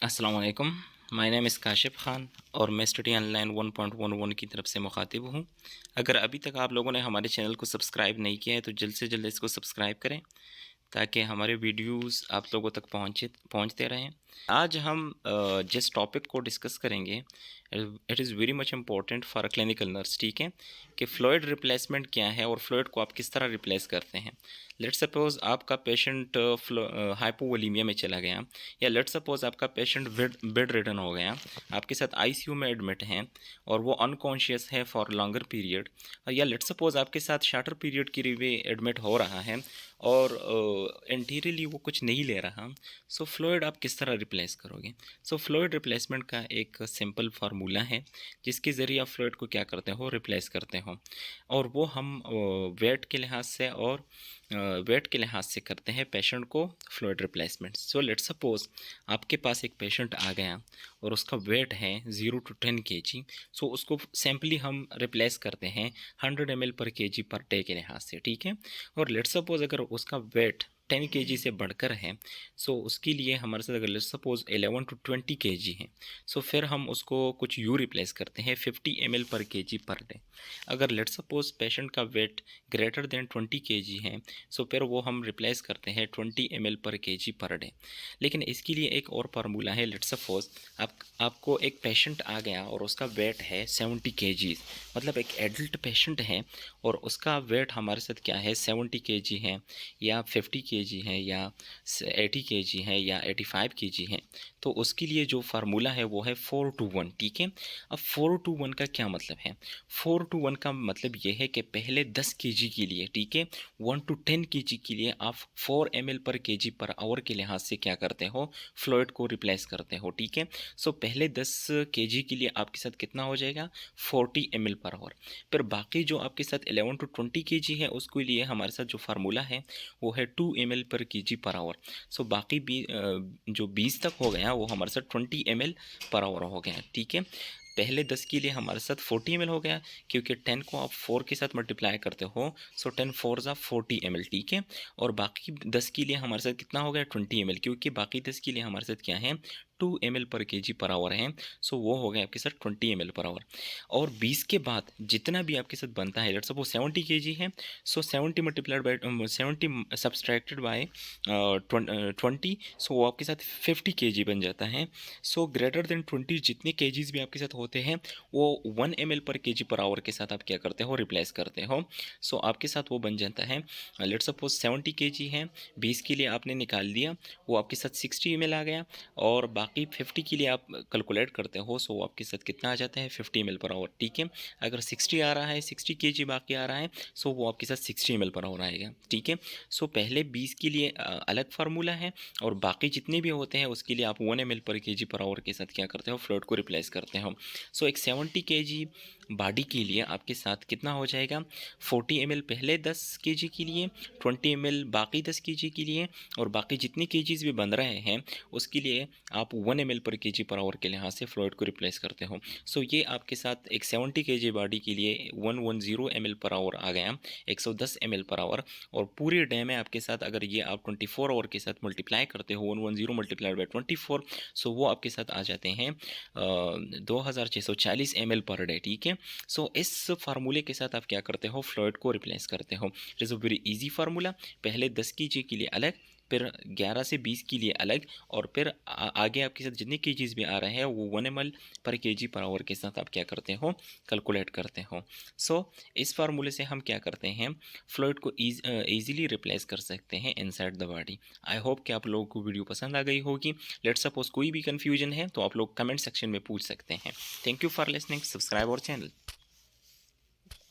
अस्सलाम वालेकुम। My name is Kashif Khan और मैं स्टडी ऑनलाइन 1.11 की तरफ से मुखातिब हूँ। अगर अभी तक आप लोगों ने हमारे चैनल को सब्सक्राइब नहीं किया है तो जल्द से जल्द इसको सब्सक्राइब करें ताकि हमारे वीडियोस आप लोगों तक पहुँचते रहें। आज हम जिस टॉपिक को डिस्कस करेंगे it is very much important for a clinical nurse. ठीक है कि फ्लूइड रिप्लेसमेंट क्या है और फ्लूइड को आप किस तरह रिप्लेस करते हैं। लेट्स सपोज आपका पेशेंट हाइपोवोलीमिया में चला गया, या लेट्स सपोज आपका पेशेंट बेड रिडन हो गया, आपके साथ आईसीयू में एडमिट हैं और वो अनकॉन्शियस है फॉर लॉन्गर पीरियड, या लेट्स सपोज आपके साथ शॉर्टर पीरियड के लिए एडमिट हो रहा है और एंटीरियरली वो कुछ नहीं ले रहा। सो फ्लूइड आप किस तरह रिप्लेस करोगे। सो फ्लूइड रिप्लेसमेंट का एक सिंपल फार्मूला है जिसके ज़रिए आप फ्लूइड को क्या करते हो, रिप्लेस करते हो, और वो हम वेट के लिहाज से और वेट के लिहाज से करते हैं पेशेंट को fluid replacement. So let's suppose आपके पास एक पेशेंट आ गया और उसका वेट है 0 to 10 kg। सो उसको सिंपली हम रिप्लेस करते हैं 100 ml/kg पर डे के लिहाज से। ठीक है, और लेट्स सपोज अगर उसका वेट 10 kg से बढ़कर है, सो उसके लिए हमारे साथ अगर लेट्स सपोज 11 to 20 kg है, सो फिर हम उसको कुछ यू रिप्लेस करते हैं 50 ml/kg पर डे। अगर लेट्स सपोज पेशेंट का वेट ग्रेटर देन 20 kg है, सो फिर वो हम रिप्लेस करते हैं 20 ml/kg पर डे। लेकिन इसके लिए एक और फार्मूला है। लेट्स सपोज आपको एक पेशेंट आ गया और उसका वेट है 70 kg, मतलब एक एडल्ट पेशेंट है और उसका वेट हमारे साथ क्या है, 70 kg है या 50 kg है या 80 kg है या 85 kg है, तो उसके लिए जो फार्मूला है वो है 4:1। ठीक है, अब 4:1 का क्या मतलब है। 4:1 का मतलब ये है कि पहले 10 kg के लिए, ठीक है, 1 to 10 kg के लिए आप 4 ml/kg पर आवर के लिहाज से क्या करते हो, फ्लूइड को रिप्लेस करते हो। ठीक है, सो पहले 10 kg के लिए आपके साथ कितना हो जाएगा, 40 ml/h। फिर बाकी जो आपके साथ 11 to 20 kg है उसके लिए हमारे साथ जो फार्मूला है वो है 2 ml/kg/h। सो बाकी जो 20 तक हो गया वो हमारे साथ 20 ml/h हो गया। ठीक है, पहले 10 के लिए हमारे साथ 40 ml हो गया, क्योंकि 10 को आप 4 के साथ मल्टीप्लाई करते हो, सो 10 4 ज़ा 40 ml। ठीक है, और बाकी 10 के लिए हमारे साथ कितना हो गया, 20 ml, क्योंकि बाकी 10 के लिए हमारे साथ क्या है, 2 ml/kg/h है। सो वो हो गया आपके साथ 20 ml/h। और 20 के बाद जितना भी आपके साथ बनता है, लेट्स सपोज 70 kg है, सो 70 मल्टीप्लाइड बाई 70 सब्सट्रैक्टेड बाय 20, सो वो आपके साथ 50 kg बन जाता है। सो ग्रेटर देन 20 जितने केजीज भी आपके साथ होते हैं वो 1 ml/kg/h के साथ आप क्या करते हो, रिप्लेस करते हो। सो आपके साथ वो बन जाता है, लेट्स सपोज 70 kg है, 20 के लिए आपने निकाल दिया, वो आपके साथ 60 ml आ गया, और बाकी 50 के लिए आप कैलकुलेट करते हो, सो वो आपके साथ कितना आ जाता है, 50 ml/h। ठीक है, अगर 60 आ रहा है, 60 kg बाकी आ रहा है, सो वो आपके साथ 60 ml/h आएगा। ठीक है, सो पहले 20 के लिए अलग फार्मूला है, और बाकी जितने भी होते हैं उसके लिए आप 1 ml/kg/h के साथ क्या करते हो, फ्लूइड को रिप्लेस करते हो। सो एक 70 kg बॉडी के लिए आपके साथ कितना हो जाएगा, 40 ml पहले 10 kg के लिए, 20 ml बाकी 10 kg के लिए, और बाकी जितनी केजीज भी बन रहे हैं उसके लिए आप 1 ml/kg/h के लिहाज से फ्लूइड को रिप्लेस करते हो। सो ये आपके साथ एक 70 kg बॉडी के लिए 110 ml/h आ गया, 110 ml/h। और पूरे डे में आपके साथ अगर ये आप 24 आवर के साथ मल्टीप्लाई करते हो, 110 मल्टीप्लाइड बाई 24, सो वो आपके साथ आ जाते हैं 2640 ml/day। ठीक है, सो इस फार्मूले के साथ आप क्या करते हो, फ्लूइड को रिप्लेस करते हो। It is a very easy formula. पहले 10 kg के लिए अलग, फिर 11 से 20 के लिए अलग, और फिर आगे आपके साथ जितने केजीज भी आ रहे हैं वो 1 ml/kg/h के साथ आप क्या करते हो, कैलकुलेट करते हो। सो इस फार्मूले से हम क्या करते हैं, फ्लूइड को ईजिली रिप्लेस कर सकते हैं inside the body. I hope कि आप लोगों को वीडियो पसंद आ गई होगी। लेट्स सपोज कोई भी कन्फ्यूजन है तो आप लोग कमेंट सेक्शन में पूछ सकते हैं। Thank you for listening, subscribe our channel.